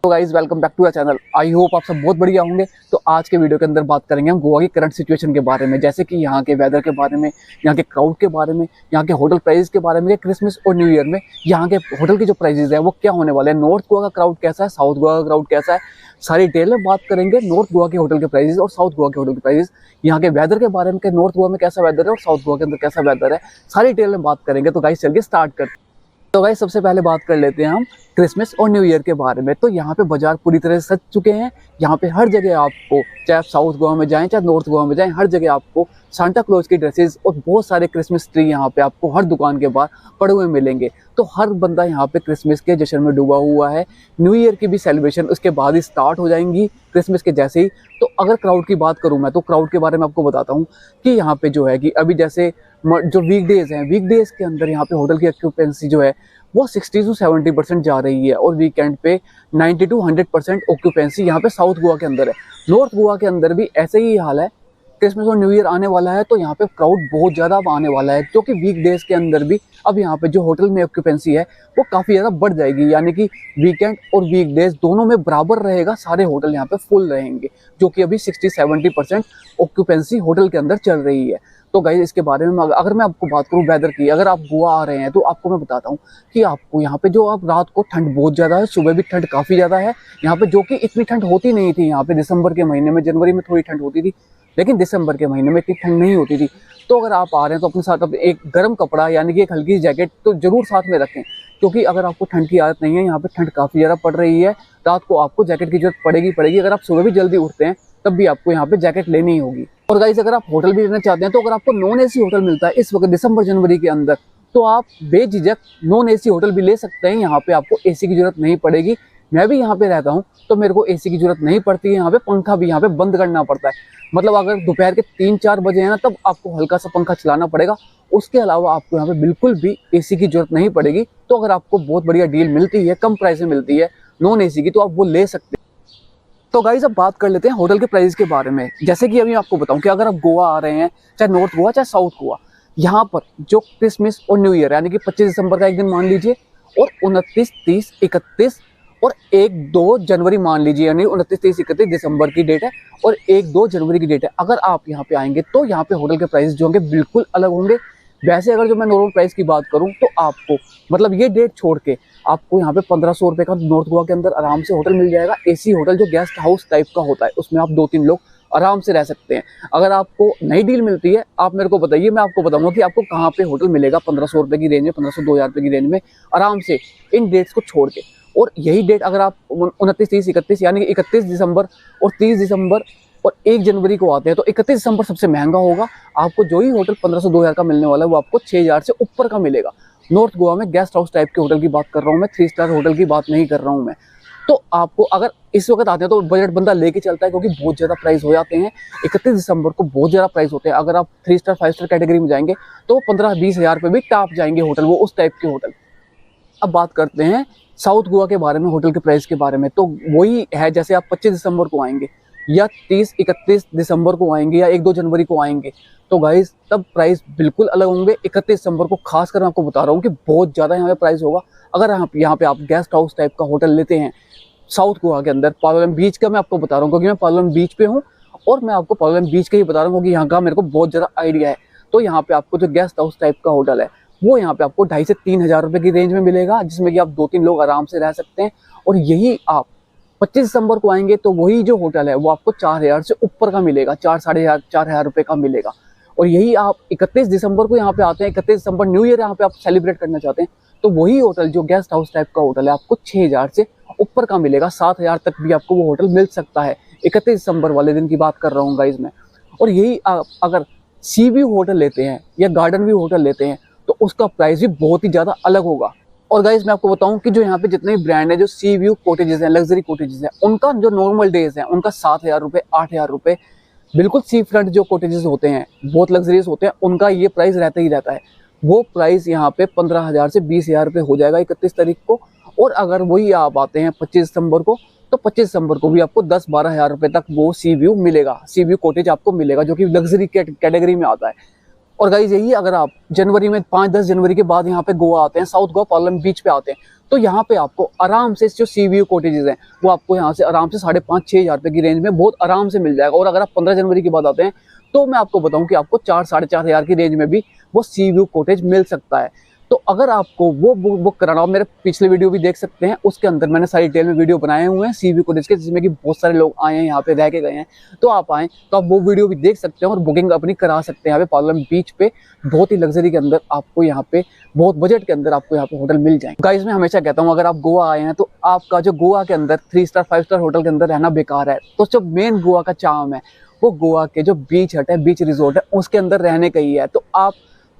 तो guys welcome back to our channel. I hope आप सब बहुत बढ़िया होंगे। तो आज के वीडियो के अंदर बात करेंगे हम गोवा की करंट सिचुएशन के बारे में, जैसे कि यहाँ के वेदर के बारे में, यहाँ के क्राउड के बारे में, यहाँ के होटल प्राइस के बारे में, क्रिसमस और न्यू ईयर में यहाँ के होटल की जो प्राइसेस है वो क्या होने वाले हैं, नॉर्थ गोवा का क्राउड कैसा है, साउथ गोवा का क्राउड कैसा है, सारी डिटेल में बात करेंगे। नॉर्थ गोवा के होटल के प्राइसेस और साउथ गोवा के होटल के प्राइसेस, यहाँ के वेदर के बारे में कि नॉर्थ गोवा में कैसा वेदर है और साउथ गोवा के अंदर कैसा वेदर है, सारी डिटेल में बात करेंगे। तो गाइस चलिए स्टार्ट करते हैं। तो गाइस सबसे पहले बात कर लेते हैं हम क्रिसमस और न्यू ईयर के बारे में। तो यहाँ पे बाजार पूरी तरह से सज चुके हैं। यहाँ पे हर जगह आपको, चाहे आप साउथ गोवा में जाएं चाहे नॉर्थ गोवा में जाएं, हर जगह आपको सांता क्लॉज की ड्रेसेस और बहुत सारे क्रिसमस ट्री यहाँ पे आपको हर दुकान के बाहर पड़े हुए मिलेंगे। तो हर बंदा यहाँ पे क्रिसमस के जश्न में डूबा हुआ है। न्यू ईयर की भी सेलिब्रेशन उसके बाद ही स्टार्ट हो जाएंगी क्रिसमस के जैसे ही। तो अगर क्राउड की बात करूँ मैं, तो क्राउड के बारे में आपको बताता हूँ कि यहाँ पे जो है कि अभी जैसे जो वीकडेज हैं, वीकडेज के अंदर यहाँ पे होटल की ऑक्यूपेंसी जो है वो 60 से 70% जा रही है और वीकेंड पे 90 से 100% ऑक्यूपेंसी यहाँ पे साउथ गोवा के अंदर है। नॉर्थ गोवा के अंदर भी ऐसे ही हाल है। क्रिसमस और न्यू ईयर आने वाला है तो यहाँ पे क्राउड बहुत ज़्यादा आने वाला है, क्योंकि वीकडेज के अंदर भी अब यहाँ पे जो होटल में ऑक्यूपेंसी है वो काफ़ी ज़्यादा बढ़ जाएगी, यानी कि वीकेंड और वीकडेज दोनों में बराबर रहेगा। सारे होटल यहाँ पे फुल रहेंगे, जो कि अभी 60-70% ऑक्यूपेंसी होटल के अंदर चल रही है। तो गाइस इसके बारे में अगर मैं आपको बात करूं वेदर की, अगर आप गोवा आ रहे हैं तो आपको मैं बताता हूं कि आपको यहाँ पे जो आप रात को ठंड बहुत ज़्यादा है, सुबह भी ठंड काफ़ी ज़्यादा है यहाँ पे, जो कि इतनी ठंड होती नहीं थी यहाँ पे। दिसंबर के महीने में, जनवरी में थोड़ी ठंड होती थी, लेकिन दिसंबर के महीने में इतनी ठंड नहीं होती थी। तो अगर आप आ रहे हैं तो अपने साथ अब एक गर्म कपड़ा यानी कि एक हल्की जैकेट तो जरूर साथ में रखें, क्योंकि अगर आपको ठंड की आदत नहीं है, यहाँ पे ठंड काफ़ी ज़्यादा पड़ रही है, रात को आपको जैकेट की जरूरत पड़ेगी। अगर आप सुबह भी जल्दी उठते हैं तब भी आपको यहाँ पे जैकेट लेनी ही होगी। और गाइस अगर आप होटल भी लेना चाहते हैं तो अगर आपको नॉन एसी होटल मिलता है इस वक्त दिसंबर जनवरी के अंदर, तो आप बेझिझक नॉन एसी होटल भी ले सकते हैं। यहाँ पे आपको एसी की जरूरत नहीं पड़ेगी। मैं भी यहाँ पे रहता हूँ तो मेरे को एसी की जरूरत नहीं पड़ती है। यहाँ पे पंखा भी यहाँ पे बंद करना पड़ता है, मतलब अगर दोपहर के 3-4 बजे है ना, तब आपको हल्का सा पंखा चलाना पड़ेगा। उसके अलावा आपको यहाँ पे बिल्कुल भी एसी की जरूरत नहीं पड़ेगी। तो अगर आपको बहुत बढ़िया डील मिलती है, कम प्राइस में मिलती है नॉन एसी की, तो आप वो ले सकते हैं। तो गाइस अब बात कर लेते हैं होटल के प्राइस के बारे में। जैसे कि अभी आपको बताऊं कि अगर आप गोवा आ रहे हैं, चाहे नॉर्थ गोवा चाहे साउथ गोवा, यहाँ पर जो क्रिसमस और न्यू ईयर यानी कि 25 दिसंबर का एक दिन मान लीजिए, और 29, 30, 31 और 1-2 जनवरी मान लीजिए, यानी 29, 30, 31 दिसंबर की डेट है और 1-2 जनवरी की डेट है। अगर आप यहाँ पे आएंगे तो यहाँ पे होटल के प्राइस जो होंगे बिल्कुल अलग होंगे। वैसे अगर जो मैं नॉर्मल प्राइस की बात करूं तो आपको, मतलब ये डेट छोड़ के आपको यहाँ पे 1500 रुपये का नॉर्थ गोवा के अंदर आराम से होटल मिल जाएगा। एसी होटल जो गेस्ट हाउस टाइप का होता है, उसमें आप 2-3 लोग आराम से रह सकते हैं। अगर आपको नई डील मिलती है आप मेरे को बताइए, मैं आपको बताऊंगा कि आपको कहाँ पे होटल मिलेगा 1500 रुपये की रेंज में, 1500-2000 रुपये की रेंज में आराम से, इन डेट्स को छोड़ के। और यही डेट अगर आप 29, 30, 31 यानी कि 31 दिसंबर और 30 दिसंबर और 1 जनवरी को आते हैं, तो 31 दिसंबर सबसे महंगा होगा। आपको जो ही होटल 1500-2000 का मिलने वाला है वो आपको 6000 से ऊपर का मिलेगा। नॉर्थ गोवा में गेस्ट हाउस टाइप के होटल की बात कर रहा हूँ मैं, 3 स्टार होटल की बात नहीं कर रहा हूँ मैं। तो आपको अगर इस वक्त आते हैं तो बजट बंदा लेके चलता है, क्योंकि बहुत ज़्यादा प्राइस हो जाते हैं। 31 दिसंबर को बहुत ज़्यादा प्राइस होते हैं। अगर आप 3 स्टार 5 स्टार कैटेगरी में जाएंगे तो 15-20 हज़ार रुपये भी टॉप जाएंगे होटल, वो उस टाइप के होटल। अब बात करते हैं साउथ गोवा के बारे में, होटल के प्राइस के बारे में। तो वही है, जैसे आप 25 दिसंबर को आएंगे या 30-31 दिसंबर को आएंगे या 1-2 जनवरी को आएंगे, तो गाइस तब प्राइस बिल्कुल अलग होंगे। 31 दिसंबर को खासकर मैं आपको बता रहा हूँ कि बहुत ज़्यादा यहाँ पे प्राइस होगा। अगर यहाँ पे आप गेस्ट हाउस टाइप का होटल लेते हैं साउथ गोवा के अंदर, पालोलेम बीच का मैं आपको बता रहा हूँ, क्योंकि मैं पालोलेम बीच पे हूँ और मैं आपको पालोलेम बीच का ही बता रहा हूँ, क्योंकि यहाँ का मेरे को बहुत ज़्यादा आइडिया है। तो यहाँ पे आपको जो गेस्ट हाउस टाइप का होटल है वो यहाँ पे आपको 2,500 से 3,000 रुपये की रेंज में मिलेगा, जिसमें कि आप 2-3 लोग आराम से रह सकते हैं। और यही आप 25 दिसंबर को आएंगे तो वही जो होटल है वो आपको 4,000 से ऊपर का मिलेगा, 4,500-4,000 रुपये का मिलेगा। और यही आप 31 दिसंबर को यहाँ पे आते हैं, 31 दिसंबर न्यू ईयर यहाँ पे आप सेलिब्रेट करना चाहते हैं, तो वही होटल जो गेस्ट हाउस टाइप का होटल है आपको 6,000 से ऊपर का मिलेगा। 7,000 तक भी आपको वो होटल मिल सकता है। 31 दिसंबर वाले दिन की बात कर रहा हूँ गाइज मैं। और यही आप अगर सी व्यू होटल लेते हैं या गार्डन व्यू होटल लेते हैं तो उसका प्राइस भी बहुत ही ज़्यादा अलग होगा। और गाइस मैं आपको बताऊं कि जो यहाँ पे जितने भी ब्रांड है, जो सी व्यू कॉटेजेस हैं, लग्जरी कॉटेजेस हैं, उनका जो नॉर्मल डेज है उनका 7,000 रुपये, 8,000 रुपये, बिल्कुल सी फ्रंट जो कॉटेजेस होते हैं बहुत लग्जरियस होते हैं, उनका ये प्राइस रहता ही रहता है। वो प्राइस यहाँ पे 15,000 से 20,000 रुपये हो जाएगा 31 तारीख को। और अगर वही आप आते हैं 25 दिसंबर को, तो 25 दिसंबर को भी आपको 10-12 हज़ार रुपये तक वो सी व्यू मिलेगा, सी व्यू कॉटेज आपको मिलेगा, जो कि लग्जरी कैटेगरी में आता है। और गाइज यही अगर आप जनवरी में 5-10 जनवरी के बाद यहाँ पे गोवा आते हैं, साउथ गोवा पालोलेम बीच पे आते हैं, तो यहाँ पे आपको आराम से जो सी व्यू कॉटेजेस हैं वो आपको यहाँ से आराम से 5,500-6 हज़ार रुपये की रेंज में बहुत आराम से मिल जाएगा। और अगर आप 15 जनवरी की बात आते हैं तो मैं आपको बताऊं कि आपको 4-4.5 हज़ार की रेंज में भी वो सी व्यू कॉटेज मिल सकता है। तो अगर आपको वो बुक कराना हो, मेरे पिछले वीडियो भी देख सकते हैं, उसके अंदर मैंने सारी डिटेल में वीडियो बनाए हुए हैं सी व्यू कॉटेज के, जिसमें कि बहुत सारे लोग आए हैं यहाँ पे रह के गए हैं। तो आप आएँ तो आप वो वीडियो भी देख सकते हैं और बुकिंग अपनी करा सकते हैं। यहाँ पे पालोलेम बीच पे बहुत ही लग्जरी के अंदर आपको यहाँ पे बहुत बजट के अंदर आपको यहाँ पे होटल मिल जाएंगे। गाइस मैं हमेशा कहता हूँ अगर आप गोवा आए हैं तो आपका जो गोवा के अंदर 3 स्टार 5 स्टार होटल के अंदर रहना बेकार है। तो जो मेन गोवा का चार्म है वो गोवा के जो बीच हट है, बीच रिजोर्ट है, उसके अंदर रहने का ही है। तो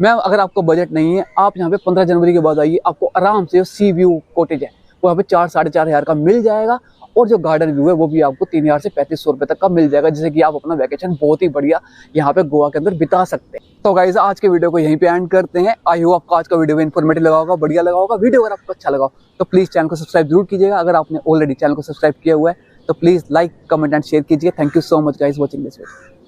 अगर आपको बजट नहीं है, आप यहाँ पे 15 जनवरी के बाद आइए, आपको आराम से सी व्यू कॉटेज है वो यहाँ पे 4-4.5 हज़ार का मिल जाएगा। और जो गार्डन व्यू है वो भी आपको 3,000 से 3,500 रुपये तक का मिल जाएगा, जिससे कि आप अपना वैकेशन बहुत ही बढ़िया यहाँ पे गोवा के अंदर बिता सकते हैं। तो गाइस आज के वीडियो को यहीं पे एंड करते हैं। आई होप आपको आज का वीडियो इन्फॉर्मेटिव लगा होगा, बढ़िया लगा होगा। वीडियो अगर आपको अच्छा लगा तो प्लीज़ चैनल को सब्सक्राइब जरूर कीजिएगा। अगर आपने ऑलरेडी चैनल को सब्सक्राइब किया हुआ है तो please like, comment and share कीजिए। Thank you so much guys watching this video.